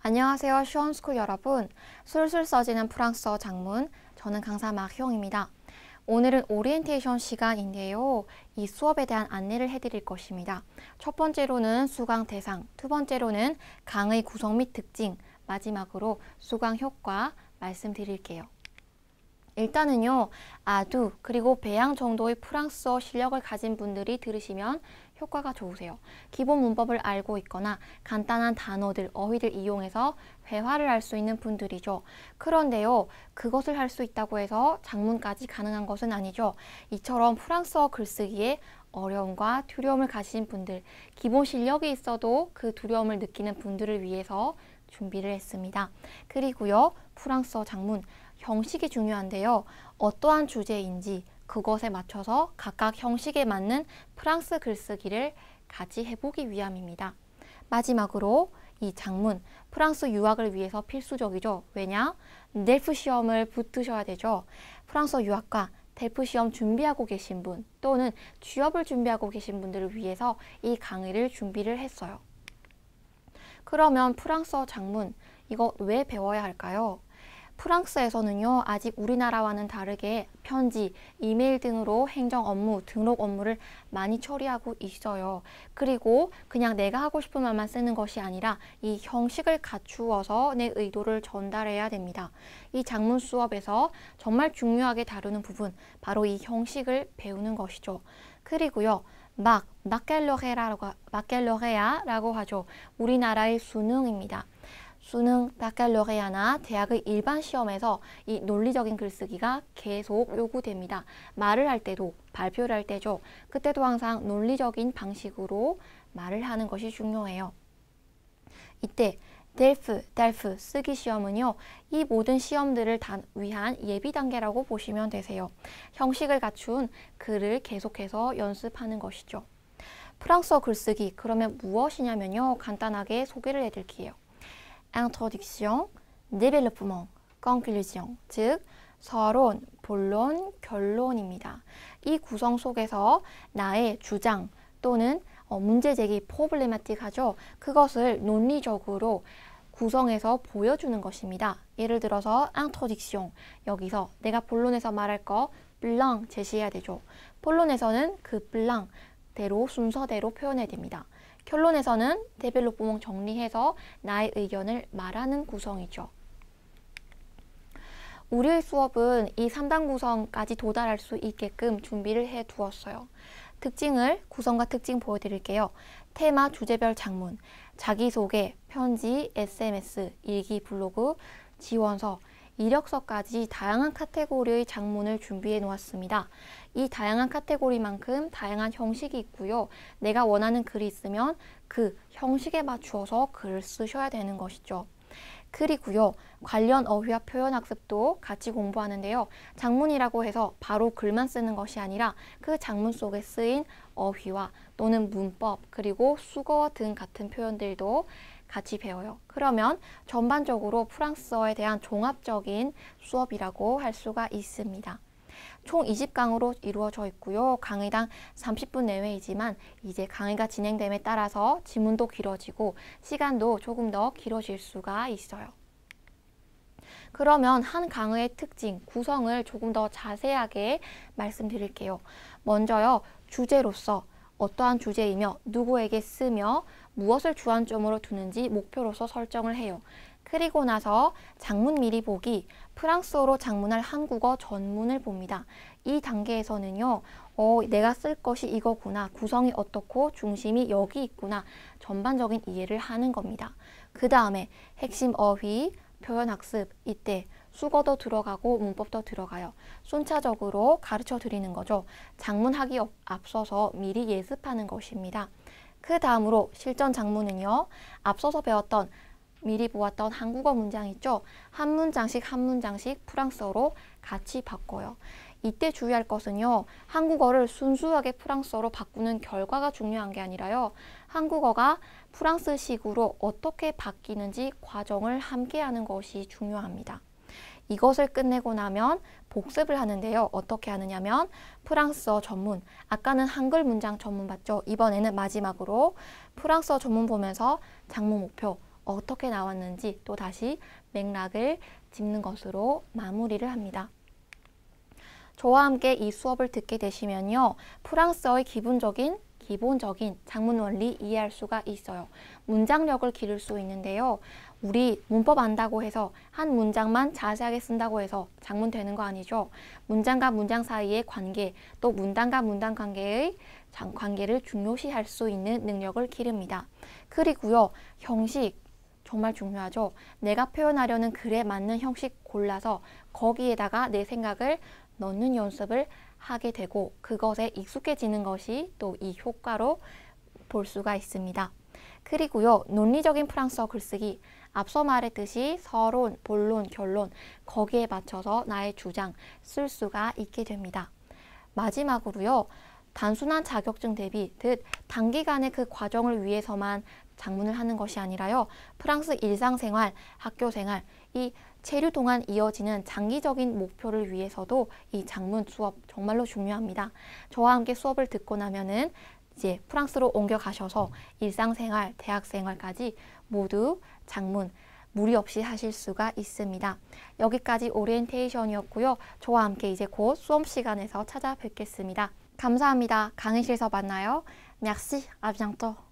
안녕하세요, 슈원스쿨 여러분. 술술 써지는 프랑스어 작문, 저는 강사 막형입니다. 오늘은 오리엔테이션 시간인데요. 이 수업에 대한 안내를 해드릴 것입니다. 첫 번째로는 수강 대상, 두 번째로는 강의 구성 및 특징, 마지막으로 수강 효과 말씀드릴게요. 일단은요, 아두 그리고 배양 정도의 프랑스어 실력을 가진 분들이 들으시면 효과가 좋으세요. 기본 문법을 알고 있거나 간단한 단어들, 어휘들 이용해서 회화를 할 수 있는 분들이죠. 그런데요, 그것을 할 수 있다고 해서 작문까지 가능한 것은 아니죠. 이처럼 프랑스어 글쓰기에 어려움과 두려움을 가진 분들, 기본 실력이 있어도 그 두려움을 느끼는 분들을 위해서 준비를 했습니다. 그리고요, 프랑스어 작문 형식이 중요한데요. 어떠한 주제인지 그것에 맞춰서 각각 형식에 맞는 프랑스 글쓰기를 같이 해보기 위함입니다. 마지막으로 이 작문, 프랑스 유학을 위해서 필수적이죠. 왜냐? 델프 시험을 붙으셔야 되죠. 프랑스어 유학과 델프 시험 준비하고 계신 분 또는 취업을 준비하고 계신 분들을 위해서 이 강의를 준비를 했어요. 그러면 프랑스어 작문, 이거 왜 배워야 할까요? 프랑스에서는요, 아직 우리나라와는 다르게 편지, 이메일 등으로 행정 업무, 등록 업무를 많이 처리하고 있어요. 그리고 그냥 내가 하고 싶은 말만 쓰는 것이 아니라 이 형식을 갖추어서 내 의도를 전달해야 됩니다. 이 작문 수업에서 정말 중요하게 다루는 부분, 바로 이 형식을 배우는 것이죠. 그리고요, 바칼로레아라고 하죠. 우리나라의 수능입니다. 수능, 바칼로레아나 대학의 일반 시험에서 이 논리적인 글쓰기가 계속 요구됩니다. 말을 할 때도, 발표를 할 때죠. 그때도 항상 논리적인 방식으로 말을 하는 것이 중요해요. 이때 델프 쓰기 시험은요, 이 모든 시험들을 위한 예비 단계라고 보시면 되세요. 형식을 갖춘 글을 계속해서 연습하는 것이죠. 프랑스어 글쓰기, 그러면 무엇이냐면요, 간단하게 소개를 해드릴게요. introduction, développement, conclusion, 즉 서론, 본론, 결론입니다. 이 구성 속에서 나의 주장 또는 문제제기, 프로블레마틱하죠. 그것을 논리적으로 구성해서 보여주는 것입니다. 예를 들어서 introduction, 여기서 내가 본론에서 말할 거 블랑 제시해야 되죠. 본론에서는 그 블랑대로 순서대로 표현해야 됩니다. 결론에서는 데벨로프몽 정리해서 나의 의견을 말하는 구성이죠. 우리의 수업은 이 3단 구성까지 도달할 수 있게끔 준비를 해 두었어요. 특징을 구성과 특징 보여드릴게요. 테마, 주제별 작문, 자기소개, 편지, SMS, 일기, 블로그, 지원서, 이력서까지 다양한 카테고리의 작문을 준비해 놓았습니다. 이 다양한 카테고리만큼 다양한 형식이 있고요. 내가 원하는 글이 있으면 그 형식에 맞추어서 글을 쓰셔야 되는 것이죠. 그리고요, 관련 어휘와 표현 학습도 같이 공부하는데요. 작문이라고 해서 바로 글만 쓰는 것이 아니라 그 작문 속에 쓰인 어휘와 또는 문법, 그리고 수거 등 같은 표현들도 같이 배워요. 그러면 전반적으로 프랑스어에 대한 종합적인 수업이라고 할 수가 있습니다. 총 20강으로 이루어져 있고요. 강의당 30분 내외이지만 이제 강의가 진행됨에 따라서 지문도 길어지고 시간도 조금 더 길어질 수가 있어요. 그러면 한 강의의 특징, 구성을 조금 더 자세하게 말씀드릴게요. 먼저요, 주제로서 어떠한 주제이며 누구에게 쓰며 무엇을 주안점으로 두는지 목표로서 설정을 해요. 그리고 나서 작문 미리 보기, 프랑스어로 작문할 한국어 전문을 봅니다. 이 단계에서는요, 내가 쓸 것이 이거구나, 구성이 어떻고 중심이 여기 있구나, 전반적인 이해를 하는 겁니다. 그 다음에 핵심 어휘, 표현 학습, 이때 수거도 들어가고 문법도 들어가요. 순차적으로 가르쳐 드리는 거죠. 작문하기 앞서서 미리 예습하는 것입니다. 그 다음으로 실전 작문은요, 앞서서 배웠던 미리 보았던 한국어 문장 있죠? 한 문장씩 한 문장씩 프랑스어로 같이 바꿔요. 이때 주의할 것은요, 한국어를 순수하게 프랑스어로 바꾸는 결과가 중요한 게 아니라요, 한국어가 프랑스식으로 어떻게 바뀌는지 과정을 함께 하는 것이 중요합니다. 이것을 끝내고 나면 복습을 하는데요. 어떻게 하느냐면 프랑스어 전문, 아까는 한글 문장 전문 봤죠? 이번에는 마지막으로 프랑스어 전문 보면서 작문 목표, 어떻게 나왔는지 또 다시 맥락을 짚는 것으로 마무리를 합니다. 저와 함께 이 수업을 듣게 되시면요. 프랑스어의 기본적인 작문 원리 이해할 수가 있어요. 문장력을 기를 수 있는데요. 우리 문법 안다고 해서 한 문장만 자세하게 쓴다고 해서 작문 되는 거 아니죠. 문장과 문장 사이의 관계, 또 문단과 문단 관계의 관계를 중요시할 수 있는 능력을 기릅니다. 그리고요. 형식 정말 중요하죠. 내가 표현하려는 글에 맞는 형식 골라서 거기에다가 내 생각을 넣는 연습을 하게 되고 그것에 익숙해지는 것이 또 이 효과로 볼 수가 있습니다. 그리고요. 논리적인 프랑스어 글쓰기 앞서 말했듯이 서론, 본론, 결론 거기에 맞춰서 나의 주장 쓸 수가 있게 됩니다. 마지막으로요. 단순한 자격증 대비 즉 단기간의 그 과정을 위해서만 작문을 하는 것이 아니라요. 프랑스 일상생활, 학교생활 이 체류 동안 이어지는 장기적인 목표를 위해서도 이 작문 수업 정말로 중요합니다. 저와 함께 수업을 듣고 나면은 이제 프랑스로 옮겨가셔서 일상생활, 대학생활까지 모두 작문 무리 없이 하실 수가 있습니다. 여기까지 오리엔테이션이었고요. 저와 함께 이제 곧 수업 시간에서 찾아뵙겠습니다. 감사합니다. 강의실에서 만나요. Merci, à bientôt.